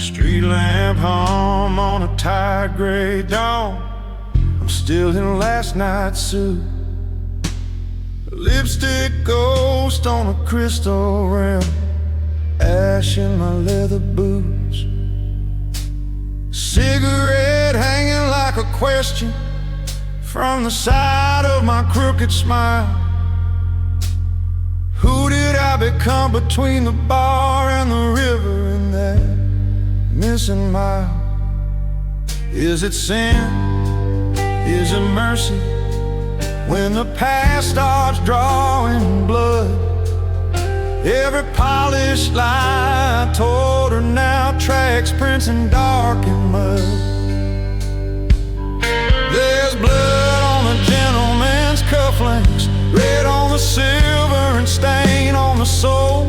Street lamp hum on a tired gray dawn. I'm still in last night's suit. A lipstick ghost on a crystal rim, ash in my leather boots. Cigarette hanging like a question from the side of my crooked smile. Who did I become between the bar and the river in that missing mile? Is it sin? Is it mercy? When the past starts drawing blood, every polished lie I told her now tracks prints in dark and mud. There's blood on the gentleman's cufflinks, red on the silver and stain on the sole.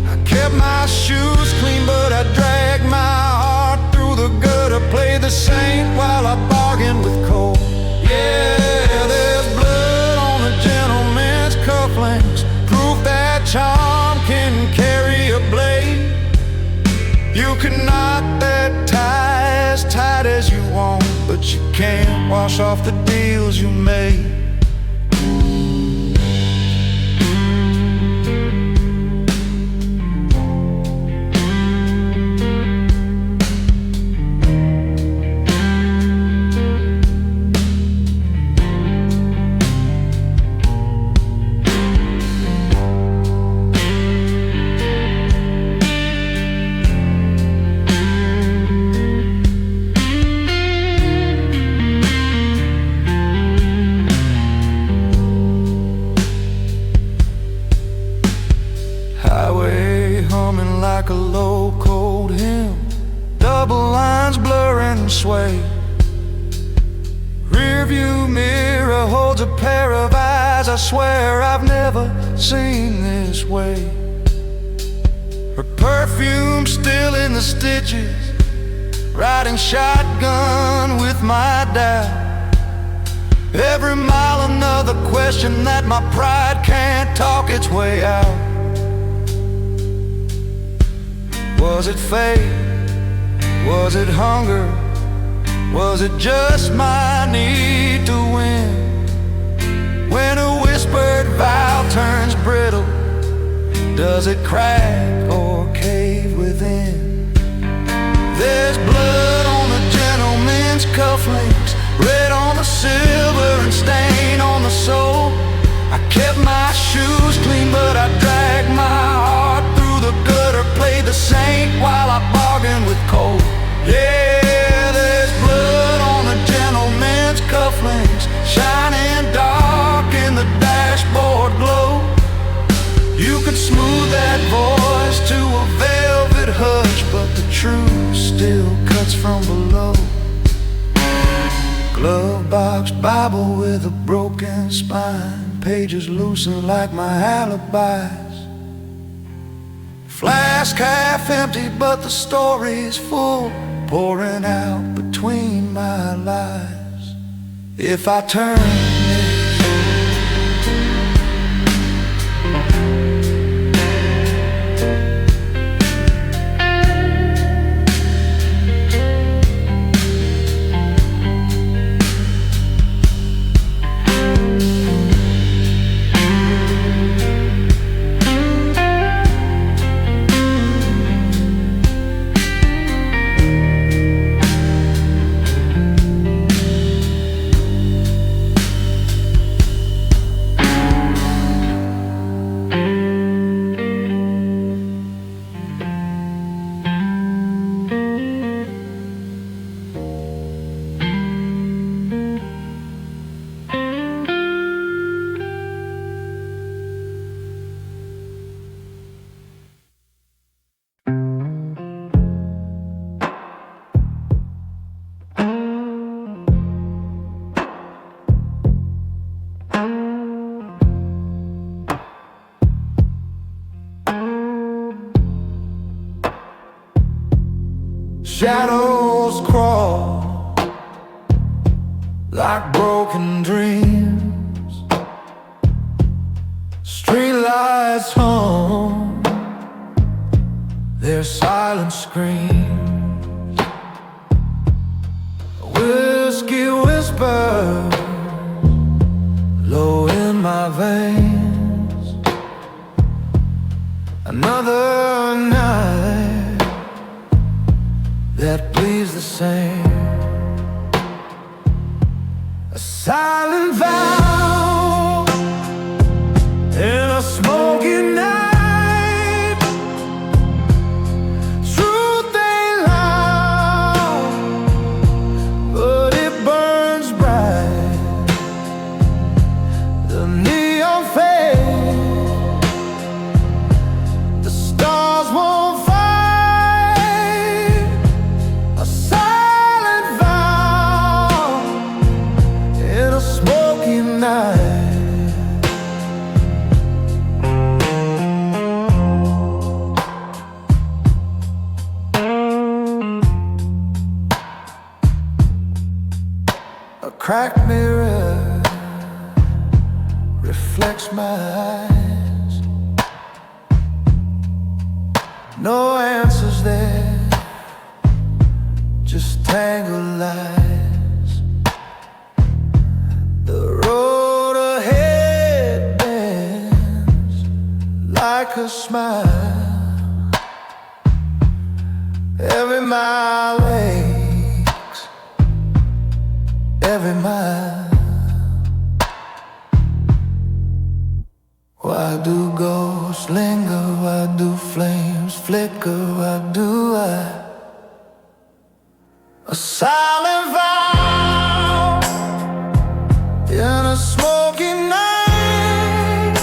I kept my shoes clean, but I dragged my heart through the gutter, played the saint while I bargained with cold. Yeah, there's blood on the gentleman's cufflinks, proof that charm can carry a blade. You can knot that tie as tight as you want, but you can't wash off the deals you made. Like a low cold hymn, double lines blur and sway. Rearview mirror holds a pair of eyes I swear I've never seen this way. Her perfume still in the stitches, riding shotgun with my doubt. Every mile another question that my pride can't talk its way out. Was it fate? Was it hunger? Was it just my need to win? When a whispered vow turns brittle, does it crack or cave within? There's blood on the gentleman's cufflinks, red on the silver and stain on the sole. I kept my shoes clean, but I dragged my heart through the gutter, played the saint while I bargained with cold. Yeah, there's blood on the gentleman's cufflinks, shining dark in the dashboard glow. You could smooth that voice to a velvet hush, but the truth still cuts from below. Glove box Bible with a broken spine, pages loosened like my alibis. Flask half empty, but the story's full, pouring out between my lies. If I turn this, shadows crawl like broken dreams. Streetlights hum, their silent screams. whiskey whisper low in my veins. Another night that bleeds the same. A silent vow in a smoky night. Truth ain't loud, but it burns bright. The neon fades, the stars won't fight. A silent vow in a smoky night. A cracked mirror reflects my eyes. No answers there, just tangled lies. The road ahead bends like a smile. Every mile aches, every mile. Why do ghosts linger? Why do flames flicker? Why do I? A silent vow in a smoky night.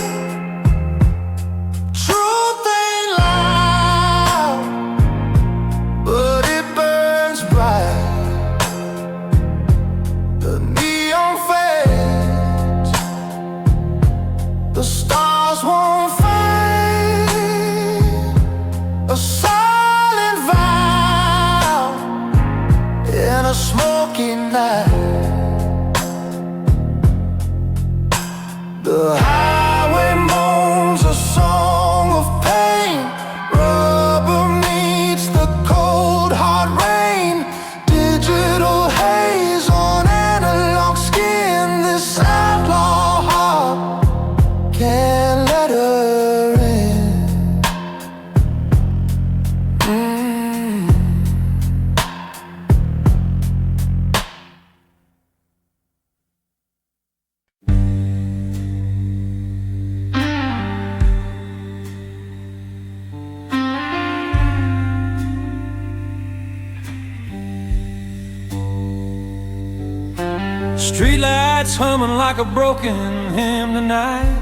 Truth ain't loud, but it burns bright. The neon fades, the stars won't fight. A silent vow in a smoky night. The highway moans a song of pain. Rubber meets the cold hard rain. Digital haze on analog skin. This outlaw heart can't let her in. Streetlights humming like a broken hymn tonight.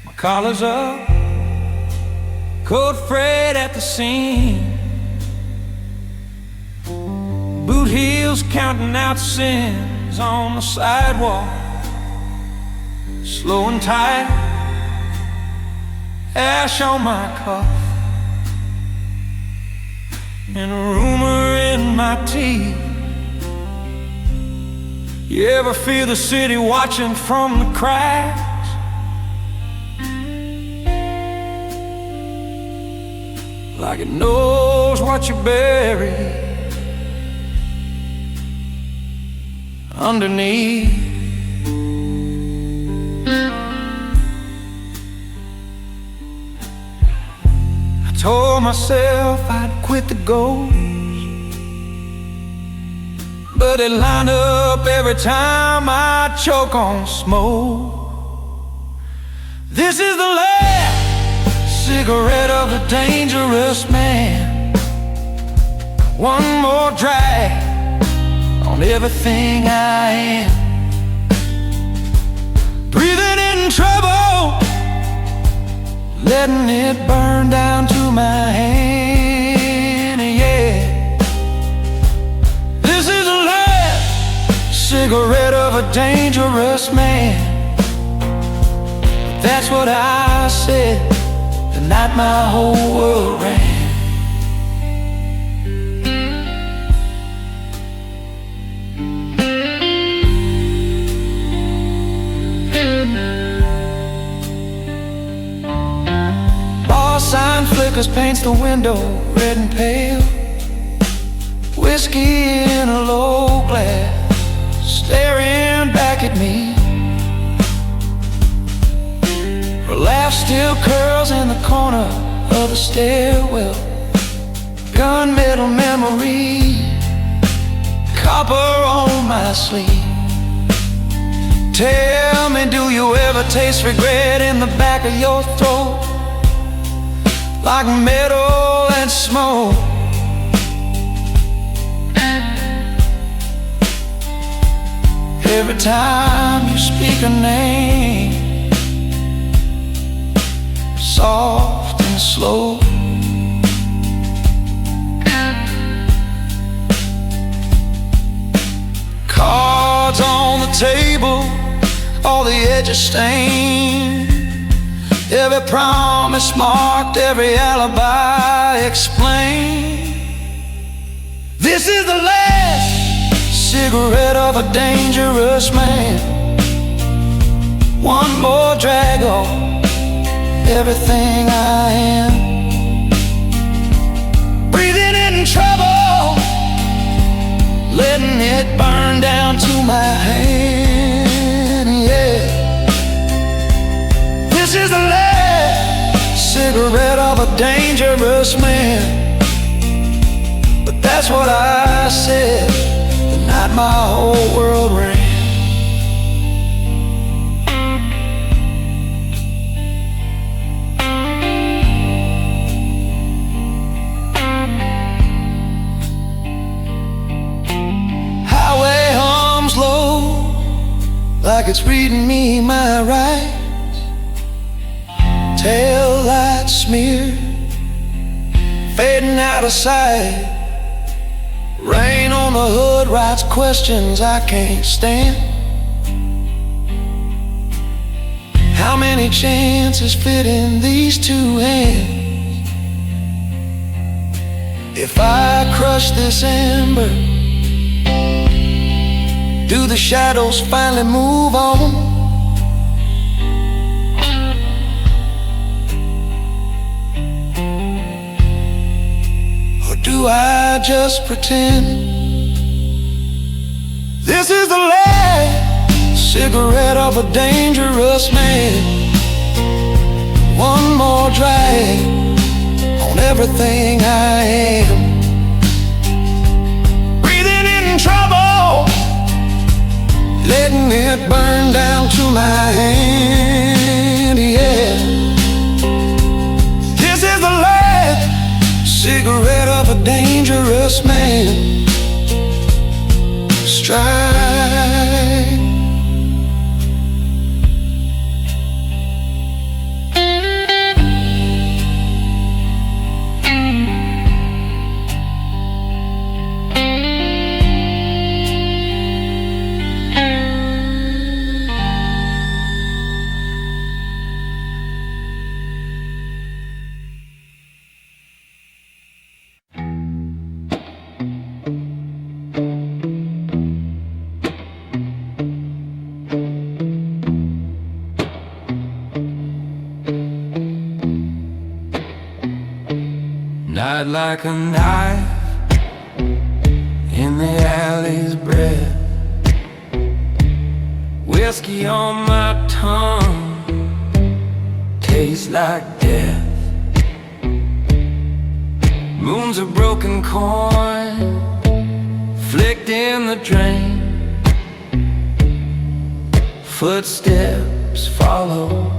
My collar's up, coat frayed at the seam. Boot heels counting out sins on the sidewalk. Slow and tight, ash on my cuff, and a rumor in my teeth. You ever feel the city watching from the cracks? Like it knows what you buried underneath. I told myself I'd quit the ghost, but it lined up every time I choke on smoke. This is the last cigarette of a dangerous man. One more drag on everything I am. Breathing in trouble, letting it burn down to my hand, yeah. This is the last cigarette of a dangerous man. But that's what I said the night my whole world ran. Bar sign flickers, paints the window red and pale. whiskey in a low glass, staring back at me. Her laugh still curls in the corner of the stairwell. Gunmetal memory, copper on my sleeve. Tell me, do you ever taste regret in the back of your throat, like metal and smoke? Every time you speak a name, soft and slow. Cards on the table, all the edges stained, every promise marked, every alibi explained. This is the last cigarette of a dangerous man. One more drag on everything I am. Breathing in trouble, letting it burn down to my hand, yeah. This is the last cigarette of a dangerous man. But that's what I said the night my whole world ran. Like it's reading me my rights. Tail light smear, fading out of sight. Rain on the hood writes questions I can't stand. How many chances fit in these two hands? If I crush this ember, do the shadows finally move on? Or do I just pretend? This is the last cigarette of a dangerous man. One more drag on everything I am. Breathing in trouble, letting it burn down to my hand, yeah. This is the last cigarette of a dangerous man. Strike. Not like a knife in the alley's breath, whiskey on my tongue tastes like death. Moon's a broken coin flicked in the drain. Footsteps follow,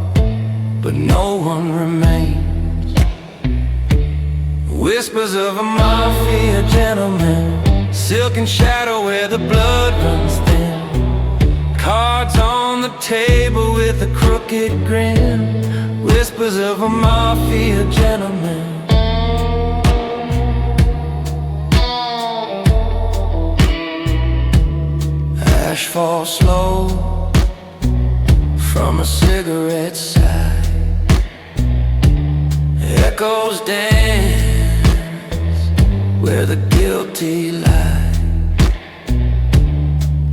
but no one remains. Whispers of a mafia gentleman, silken shadow where the blood runs thin. Cards on the table with a crooked grin. Whispers of a mafia gentleman. Ash falls slow from a cigarette side. Echoes dance where the guilty lie.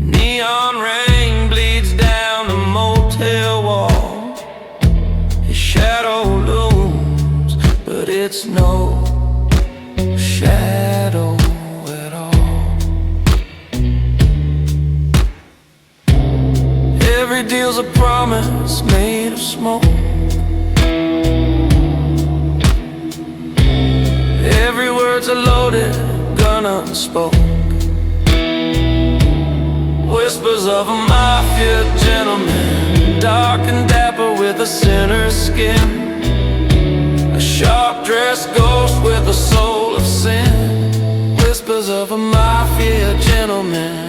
Neon rain bleeds down the motel wall. His shadow looms, but it's no shadow at all. promise made of smoke. Every word's a loaded gun unspoken. Whispers of a mafia gentleman, dark and dapper with a sinner's skin. A sharp-dressed ghost with a soul of sin. Whispers of a mafia gentleman.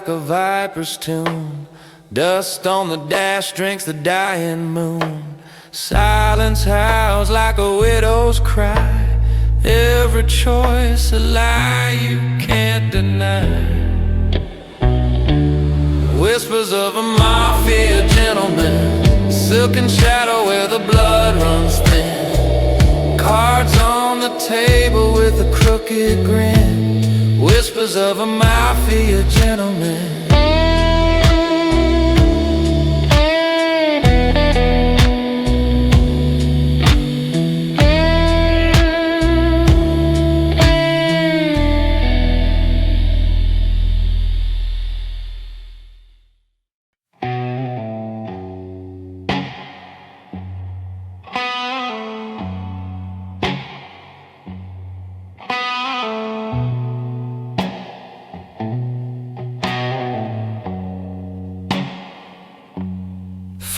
A viper's tune, dust on the dash drinks the dying moon. Silence howls like a widow's cry. Every choice a lie you can't deny. Whispers of a mafia gentleman, silken shadow where the blood runs thin. Cards on the table with a crooked grin. Whispers of a mafia gentleman.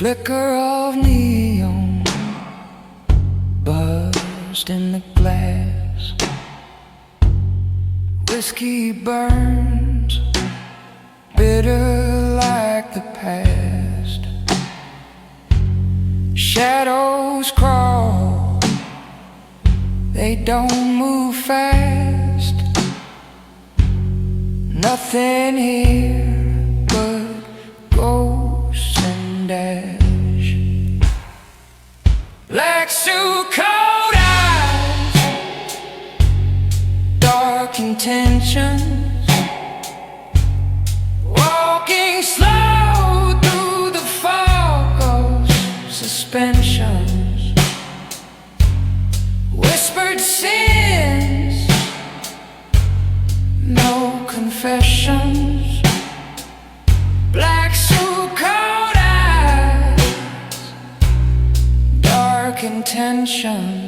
Flicker of neon buzzed in the glass. Whiskey burns bitter like the past. Shadows crawl, they don't move fast. Nothing here but ghosts and ash. Black suit, cold eyes, dark intentions, walking slow through the fog of suspensions. Whispered sins, no confessions. Black suit, cold eyes, dark intentions.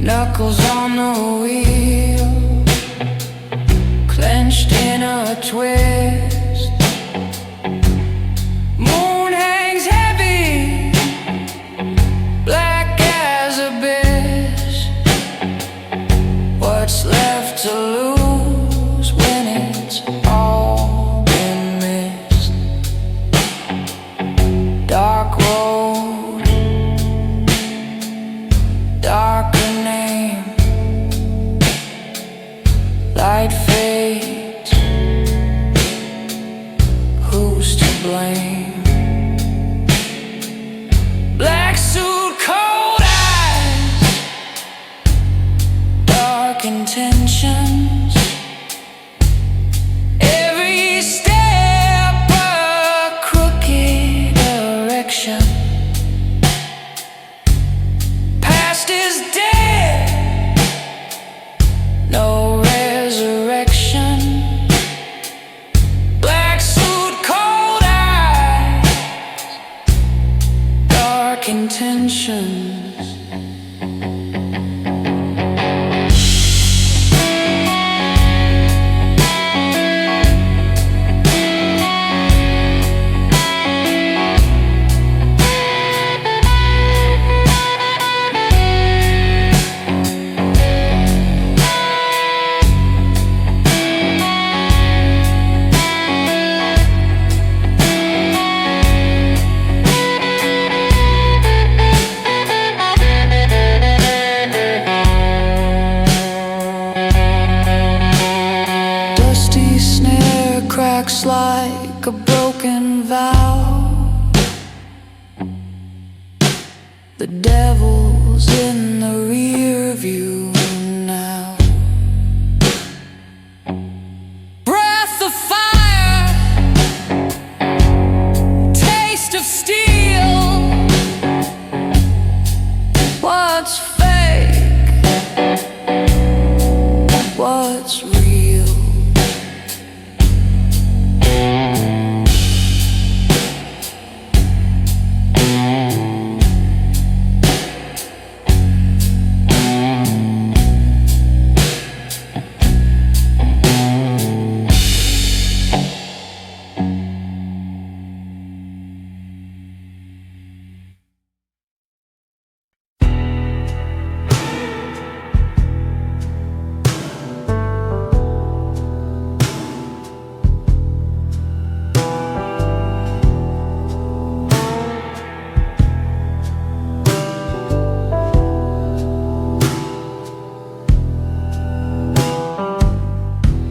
Knuckles on the wheel, clenched in a twist. Moon hangs heavy, black as abyss. What's left to lose when it's all been missed? Dark road, darker name, light fades, cracks like a broken vow. The devil's in the rear view now. Breath of fire, taste of steel. What's fake? What's real?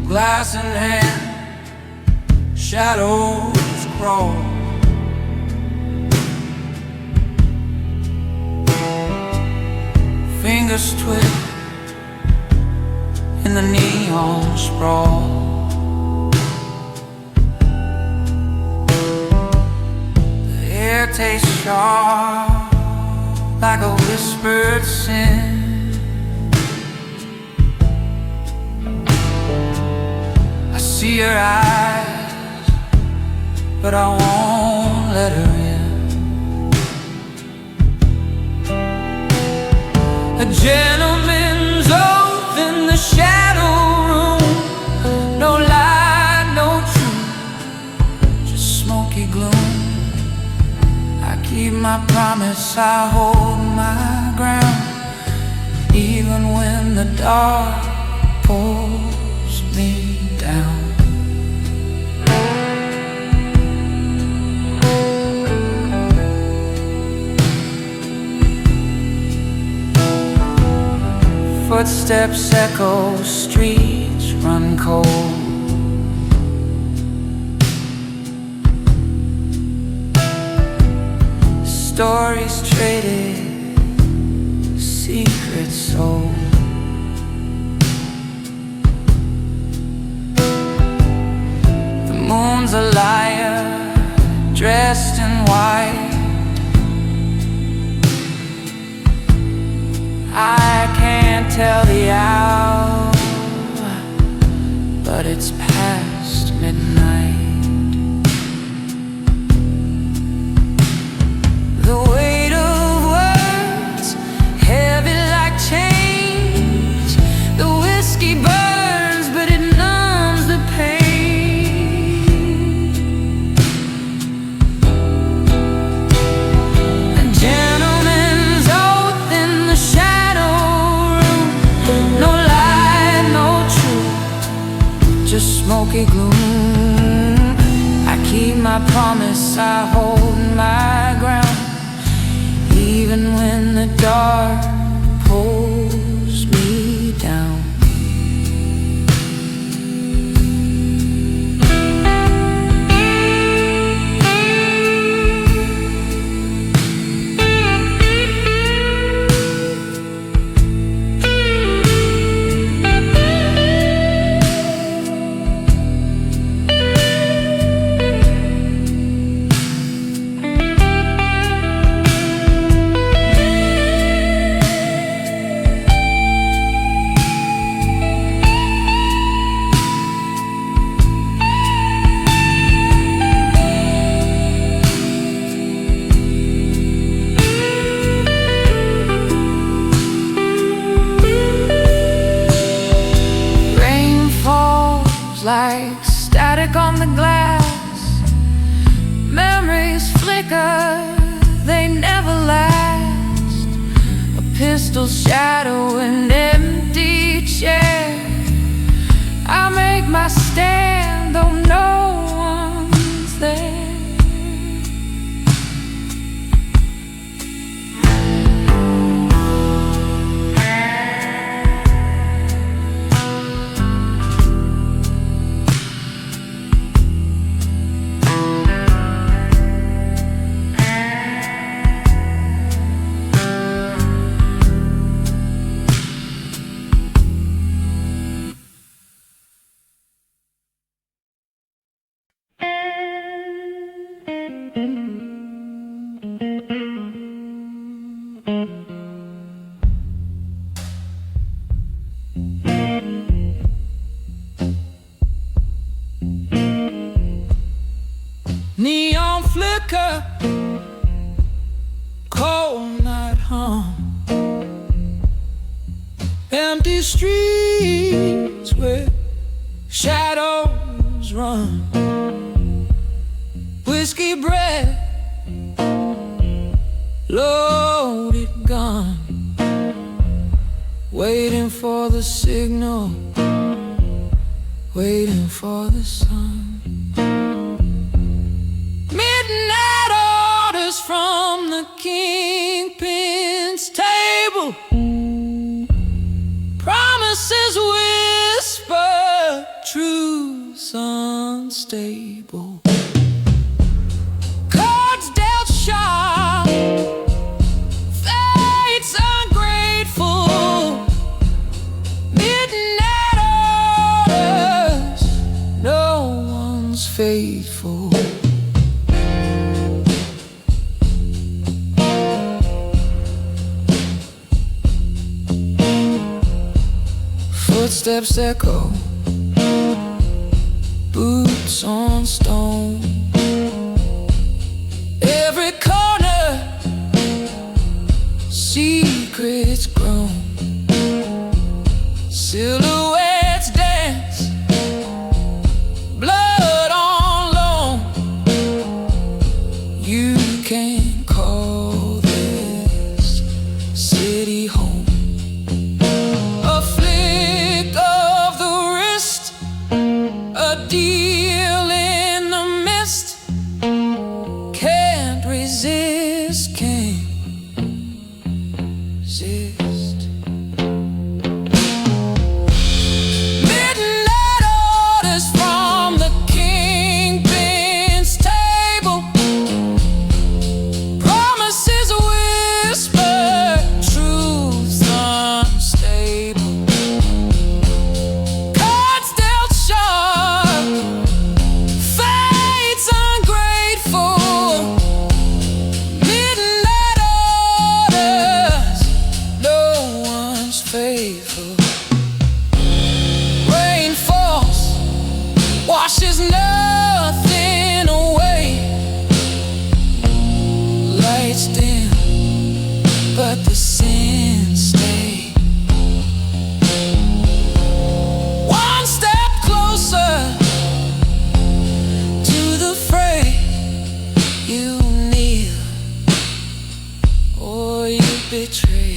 Glass in hand, shadows crawl. Fingers twist in the neon sprawl. The air tastes sharp like a whispered sin. I see her eyes, but I won't let her in. A gentleman's oath in the shadow room. No lie, no truth, just smoky gloom. I keep my promise, I hold my ground, even when the dark pulls me down. Footsteps echo, streets run cold. Stories traded, secrets sold. The moon's a liar, dressed in white. I can't tell the hour, but it's past midnight. The weight of words, heavy like chains. The whiskey burns, but it numbs the pain. A gentleman's oath in the shadow room. No lie, no truth, just smoky gloom. I keep my promise, I hold my ground, even when the dark pulls me down. Like static on the glass, memories flicker, they never last. A pistol shadow, an empty chair. I make my stand, though no one's there. Neon flicker, cold night hum, empty streets where shadows run, whiskey breath, loaded gun, waiting for the signal, waiting for the sun. Midnight orders from the Kingpin's table, promises whisper, truths unstable. Cards dealt sharp, fate's ungrateful. Midnight orders, no one's faithful. Footsteps echo, boots on stone. Every corner, secrets grown. Silhouettes dance, blood on loan. You can't call this city home. Deal in the mist, can't resist, can't resist. Midnight orders from the Kingpin's table, promises whisper, truths unstable. Cards dealt sharp, fate's ungrateful. Midnight orders, no one's faithful. Rain falls, washes nothing away. Lights dim, but the sins stay. One step closer to the fray. You kneel or you betray.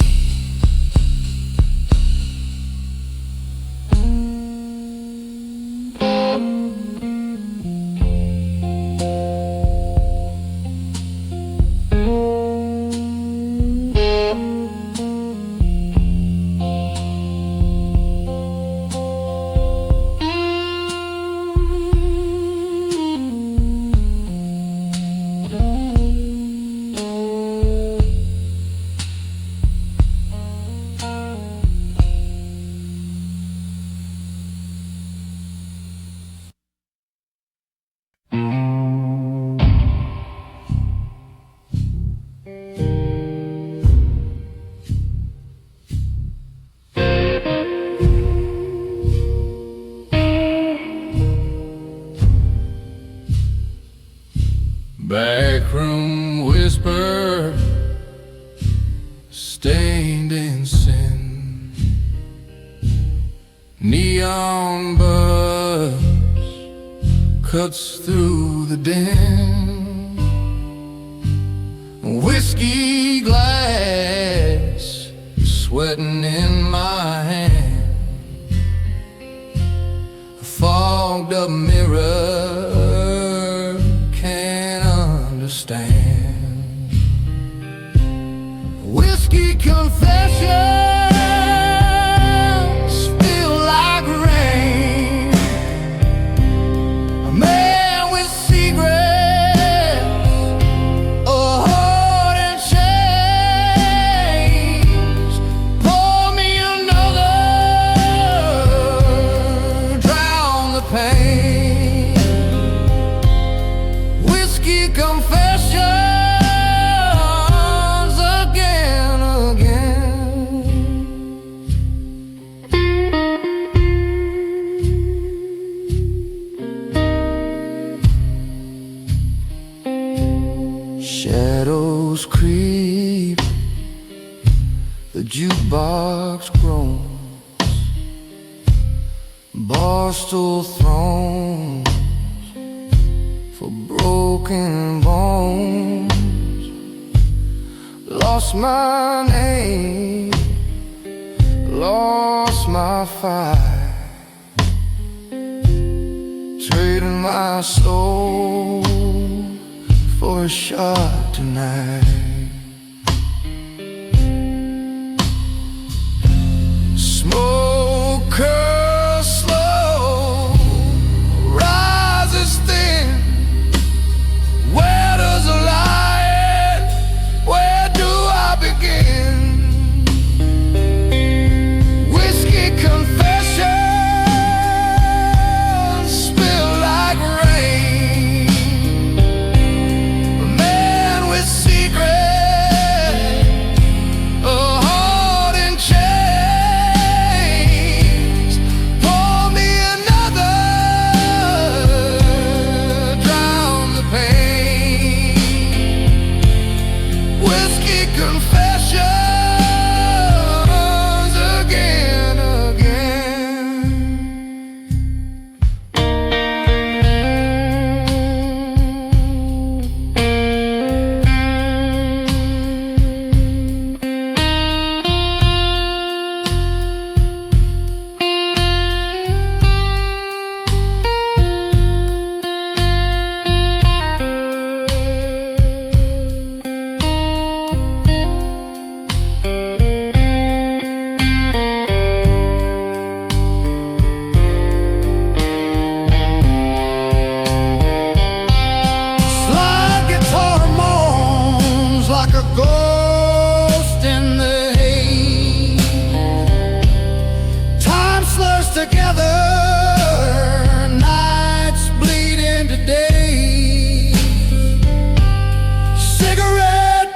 Backroom whisper, stained in sin. Neon buzz cuts through the din. Whiskey glass sweating in my hand. A fogged up mirror can't understand. Whiskey confessions feel like rain. A man with secrets, a heart and chains. Pour me another, drown the pain. Whiskey confessions again, again. shadows creep, the jukebox groans, barstool thrones for broken bones. Lost my name, lost my fight, trading my soul for a shot tonight. Smoke curls slow, rises thin. Where does the lie end? Where do I begin? Whiskey confessions spill like rain. A man with secret, a heart in chains. Pour me another, drown the pain. Whiskey confessions again, again. Slide guitar moans like a ghost in the haze. Time slurs together, nights bleed into days. Cigarette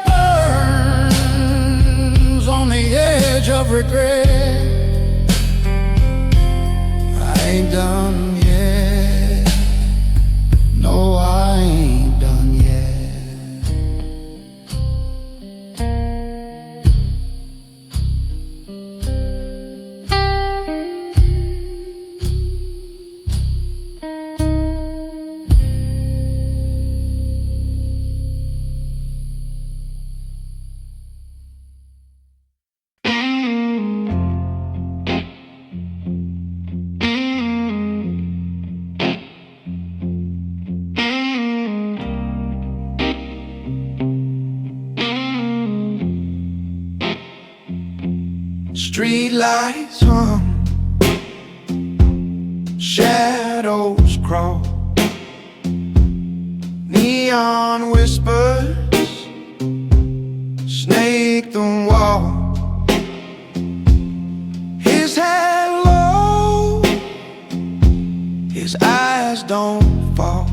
burns on the edge of regret. I ain't done yet. No, I ain't done yet. Street lights hum, shadows crawl, neon whispers snake the wall. His head low, his eyes don't fall.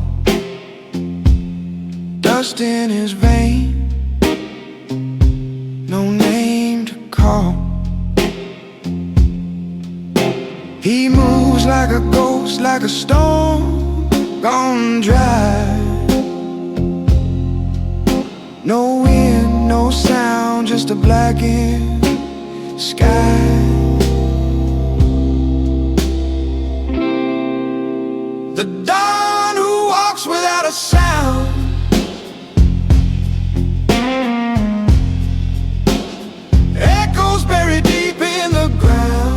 Dust in his vein, no name to call. He moves like a ghost, like a stone gone dry. No wind, no sound, just a blackened sky. The dawn who walks without a sound. Echoes buried deep in the ground.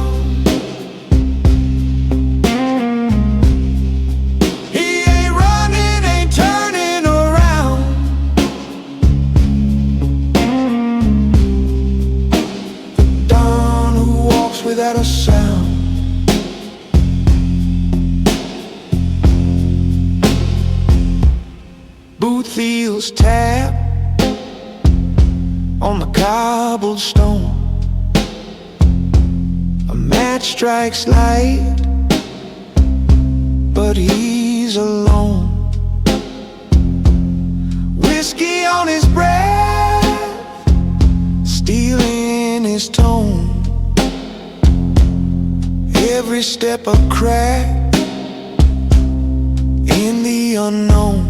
Without a sound. Boot heels tap on the cobblestone. A match strikes light, but he's alone. Whiskey on his breath, steel in his tone. Every step a crack in the unknown.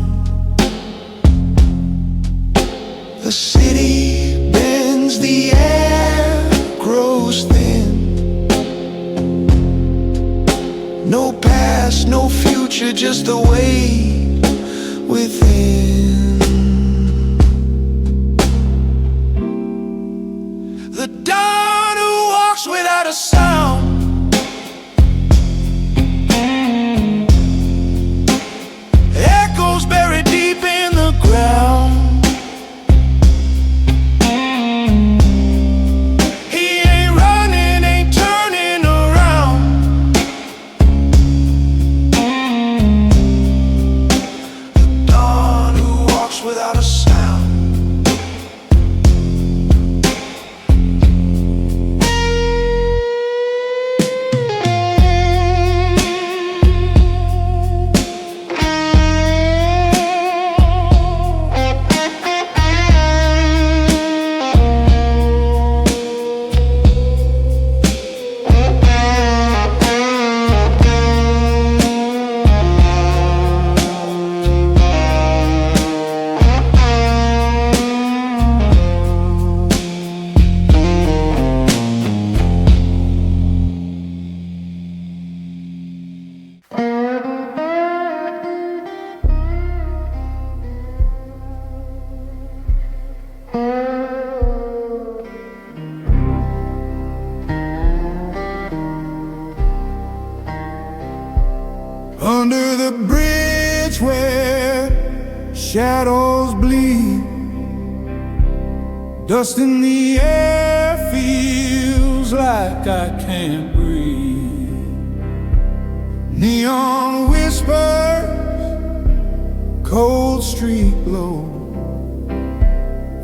The city future just away within. The dawn who walks without a sound, echoes buried deep in the ground. Under the bridge where shadows bleed, dust in the air feels like I can't breathe. Neon whispers, cold street glow.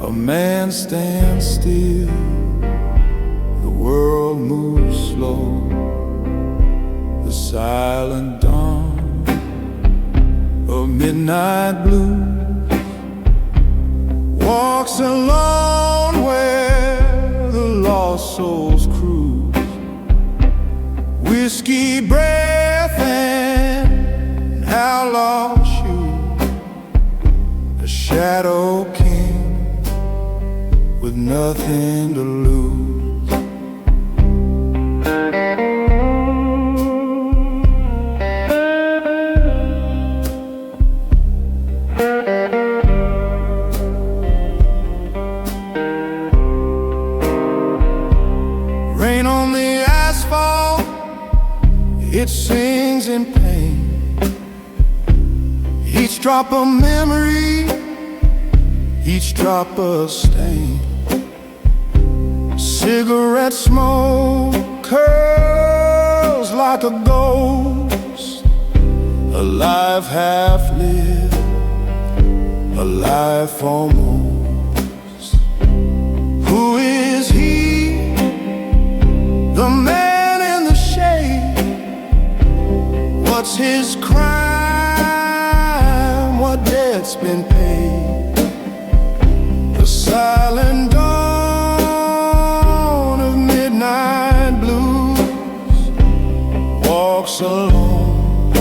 A man stands still, the world moves slow. The silent dawn of midnight blue walks alone where the lost souls cruise. Whiskey breath and outlaw shoes, a shadow king with nothing to lose. Rain on the asphalt, it sings in pain. Each drop a memory, each drop a stain. Cigarette smoke curls like a ghost, alive half lived, alive almost. Who is he? The man in the shade. What's his crime? What debt's been paid? The silent dawn of midnight blues walks alone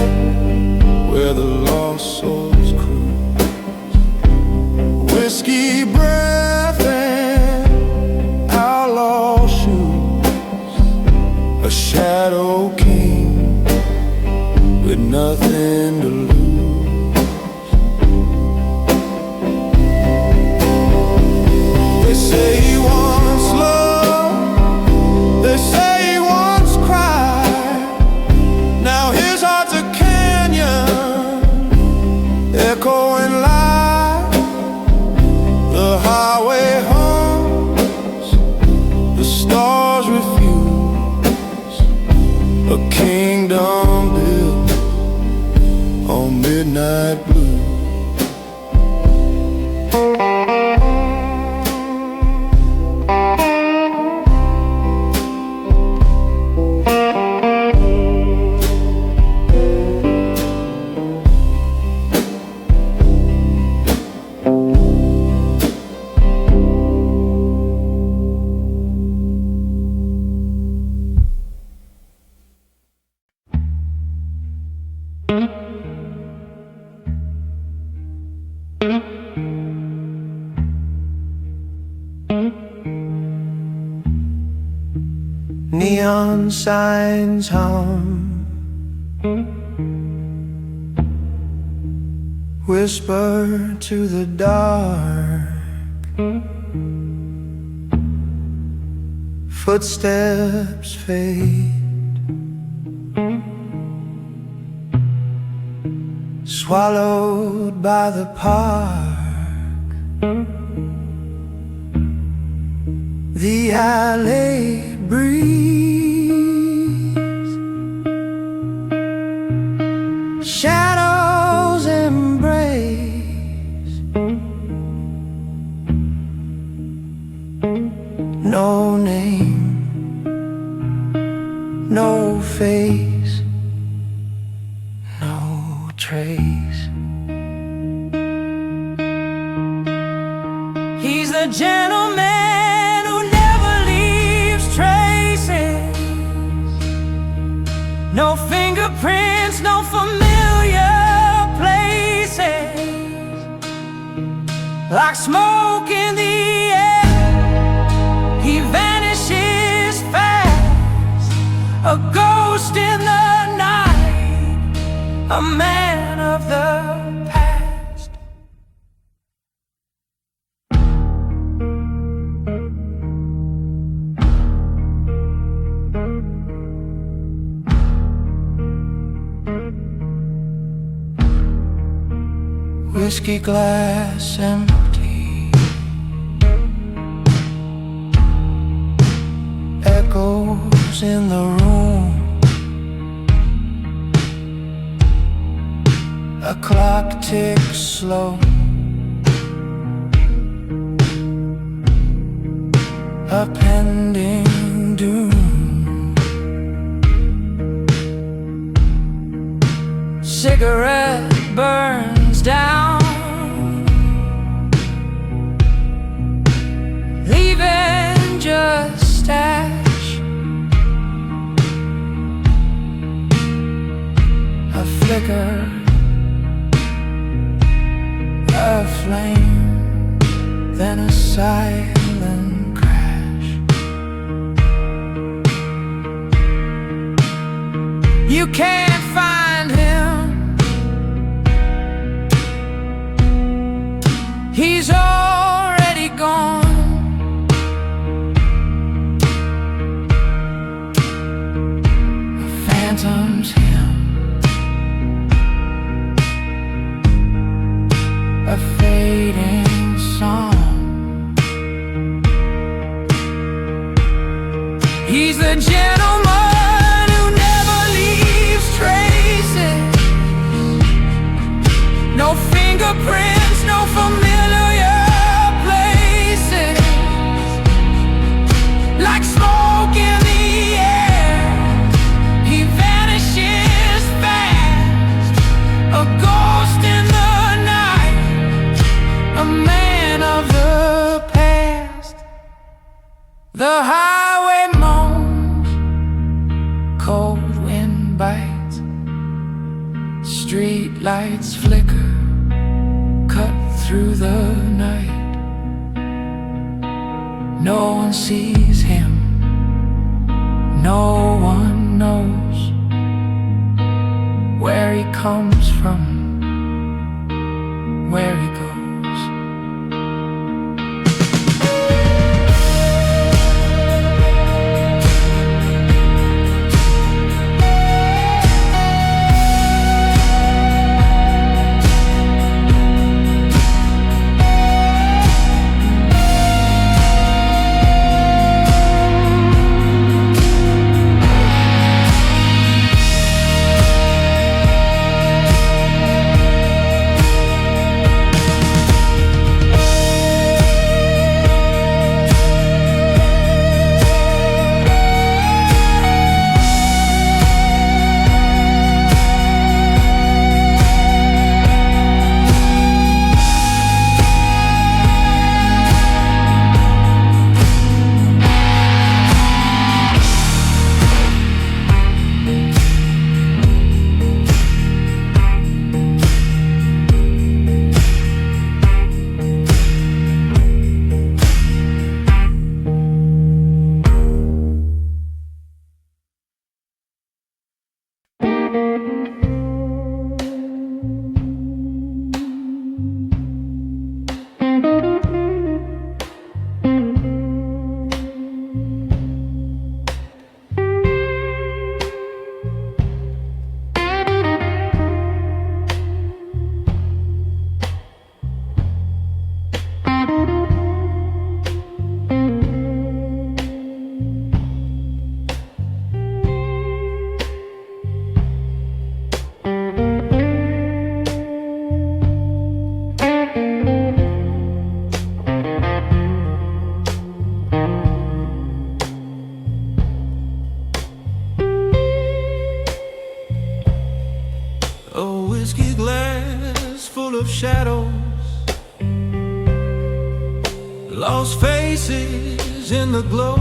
where the lost souls cruise. Whiskey breath and outlaw shoes, a shadow king with nothing to lose. They say he wants love, they say he wants cry. Now his heart's a canyon, echoing light. The highway hums, the stars refuse, a kingdom built on midnight blue. Neon signs hum, whisper to the dark. Footsteps fade, swallowed by the park. The alley breeze, shadows embrace. No name, no face, no trace. He's the gentleman who never leaves traces. No fingerprints, no familiar places. Like smoke in the air, he vanishes fast. A ghost in the night, a man of the past. Whiskey glass empty, echoes in the room. A clock ticks slow, a pending doom. Cigarette burns down, leaving just ash. A flicker, a flame, then a silent crash. You can't find him, he's already gone. A phantom's him, a fading song. He's the gentleman who never leaves traces. No fingerprints, no familiar places. Like smoke in the air, he vanishes fast. A ghost in the night, a man of the past. The highway moans, cold wind bites, street lights flicker, cut through the night. No one sees him, no one knows where he comes from, where he goes. whiskey glass full of shadows, lost faces in the glow.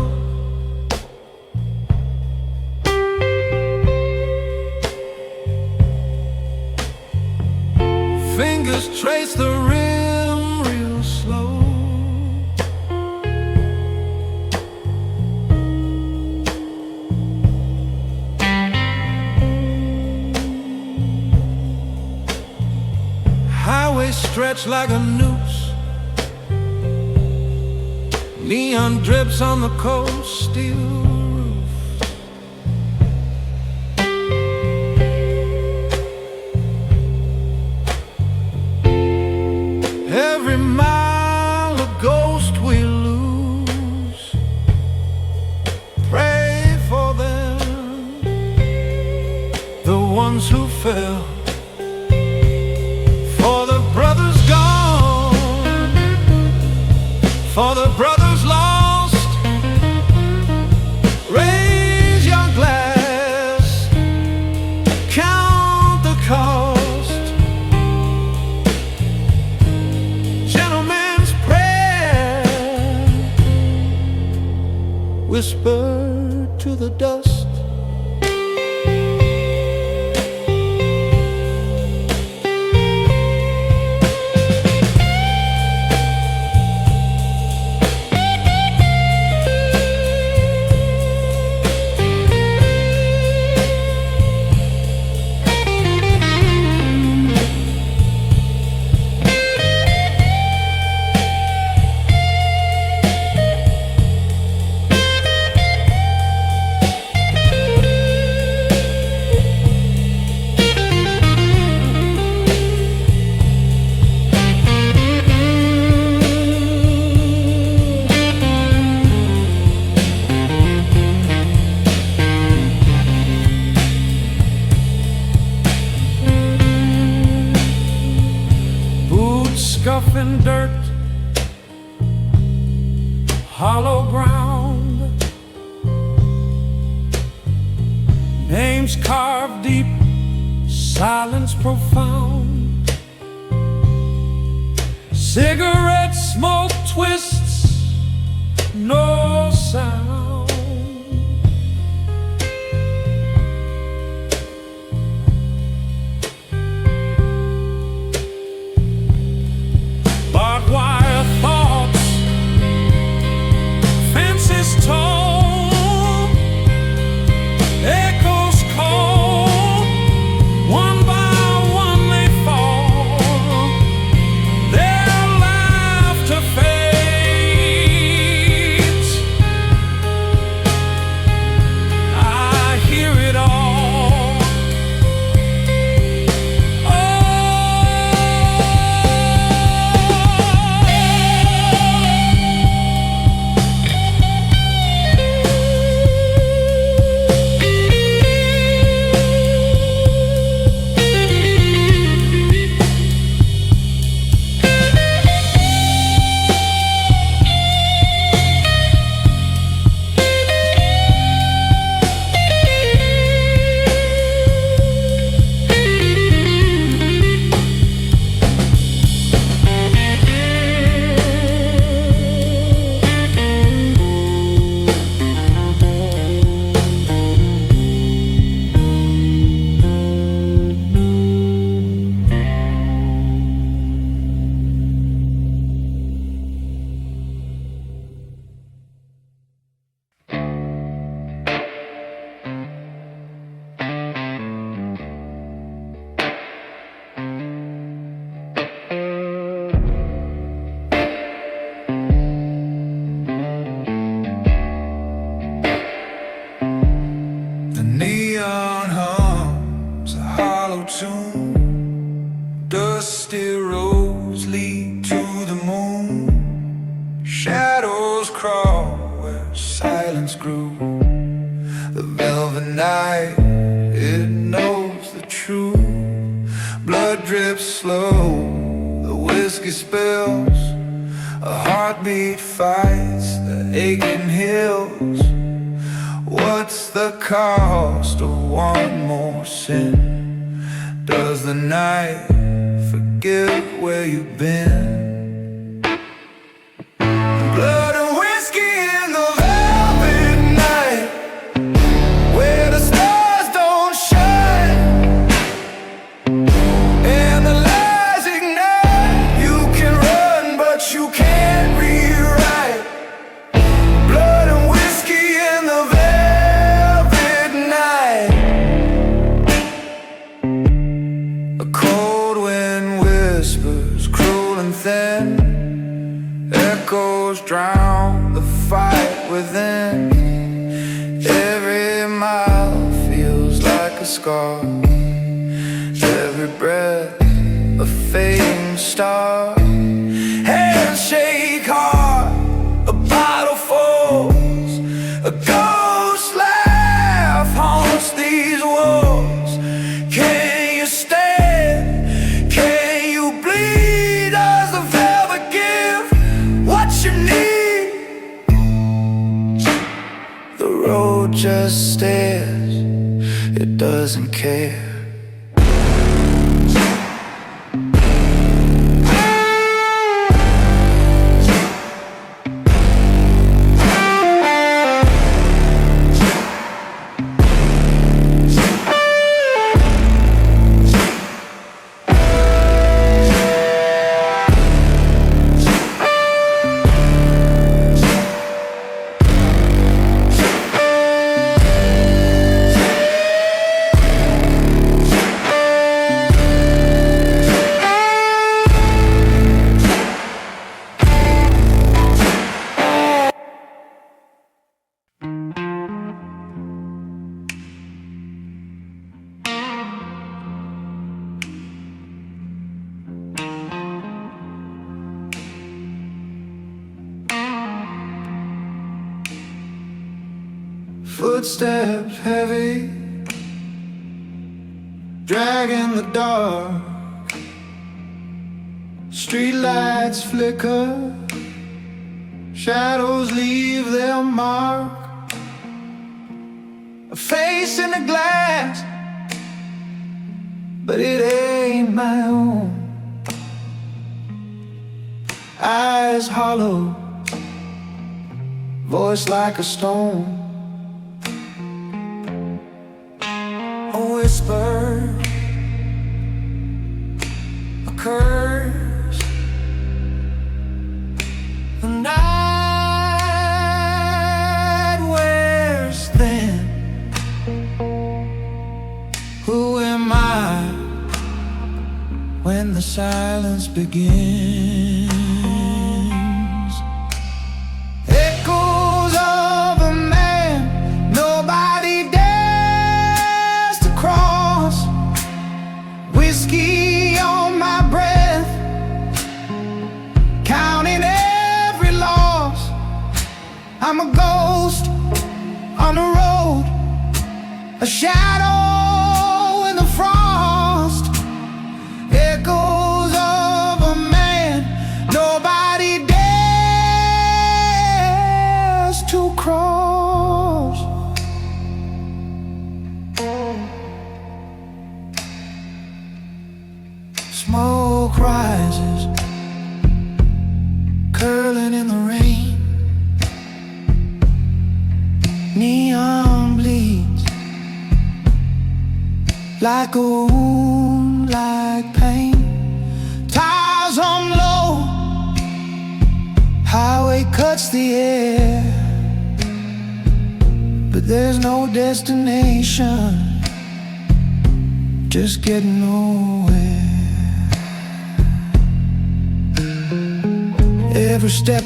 Fingers trace the rim real slow. Highway stretched like a noose, neon drips on the cold steel roof. Every mile a ghost we lose. Pray for them, the ones who fell, for the brothers gone, for the brothers lost. Raise your glass, count the cost. Gentleman's prayer whispered to the dust. Scuffing dirt, hollow ground, names carved deep, silence profound. Cigarette smoke twists, no sound. Wire thoughts, fences tall, echoes call, one by one they fall, their laughter fades. I hear it all. Dusty roads lead to the moon. Shadows crawl where silence grew. The velvet night, it knows the truth. Blood drips slow, the whiskey spills. A heartbeat fights the aching hills. What's the cost of one more sin? Does the night forget where you've been? Blood and whiskey in the velvet night, where the stars don't shine and the lies ignite. You can run but you can't rewrite. Blood and whiskey in the velvet night. A cold wind whispers, cruel and thin, echoes drown the fight within. Every mile feels like a scar, every breath a fading star. Hands shake hard, a bottle falls, a ghost laugh haunts these walls. Can you stand? Can you bleed? Does the velvet give what you need? The road just stares, it doesn't care. Footsteps heavy, dragging the dark. Streetlights flicker, shadows leave their mark. A face in the glass, but it ain't my own. Eyes hollow, voice like a stone. A whisper, a curse. The night wears thin. Who am I when the silence begins? Echoes of a man nobody dares to cross. Whiskey on my breath, counting every loss. I'm a ghost on the road, a shadow in the frost. Echoes of a man nobody dares to cross. Smoke rises, curling in the rain. Neon bleeds like a wound, like pain. Tires on low, highway cuts the air, but there's no destination, just getting nowhere. Every step,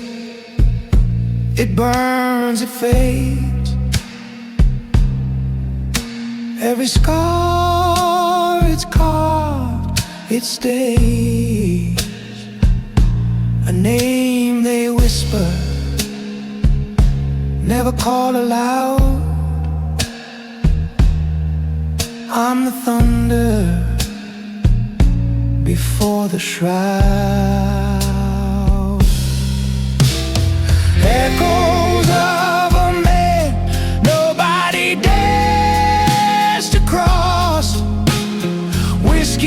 it burns, it fades. Every scar it's carved, it stays. A name they whisper, never call aloud. I'm the thunder before the shroud. Echoes of a man nobody dares to cross. Whiskey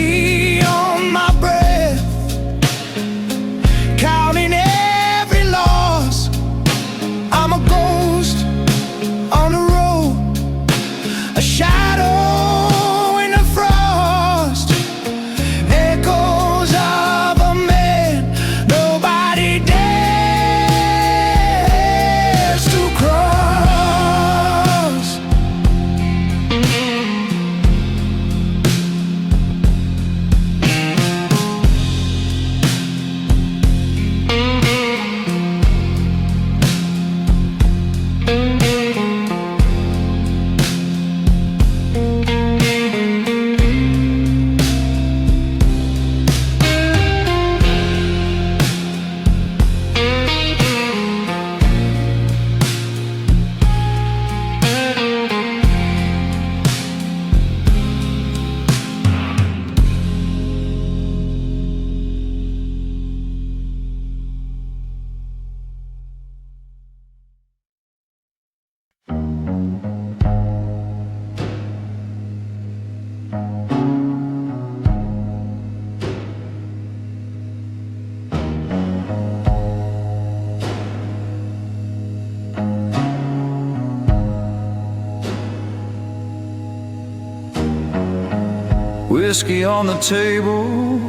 whiskey on the table,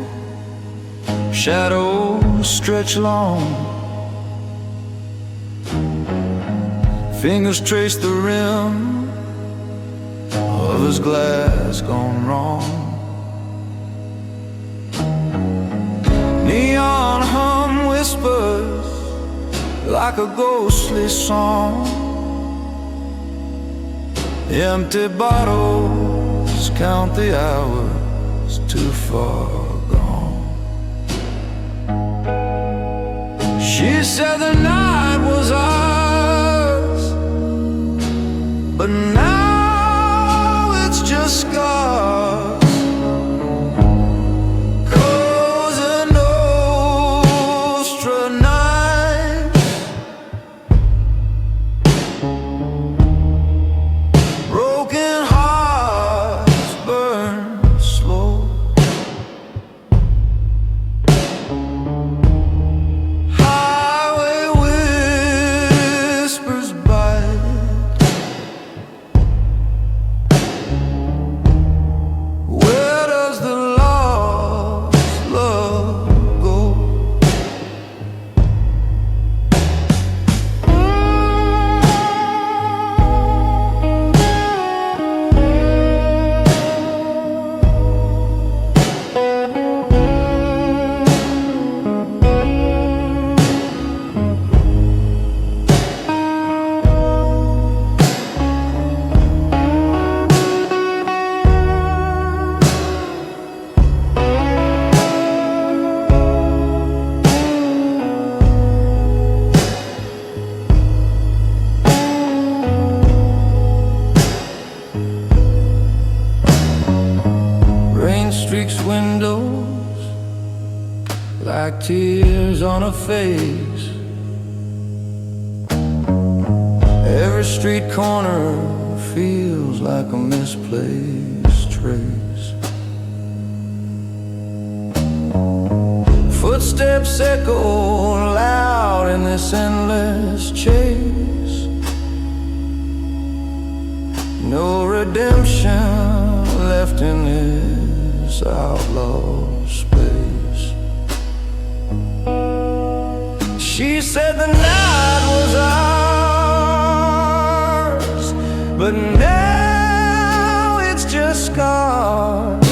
shadows stretch long. Fingers trace the rim of his glass gone wrong. Neon hum whispers like a ghostly song. Empty bottles count the hours too far gone. She said the night was ours, but now it's just scars. Cosa Nostra night, broken hearts burn slow. Highway whispers bite. Where does the lost love go? Rain streaks windows like tears on a face. Every street corner feels like a misplaced trace. Footsteps echo loud in this endless chase. No redemption left in this outlaw space. She said the night was ours, but now it's just scars.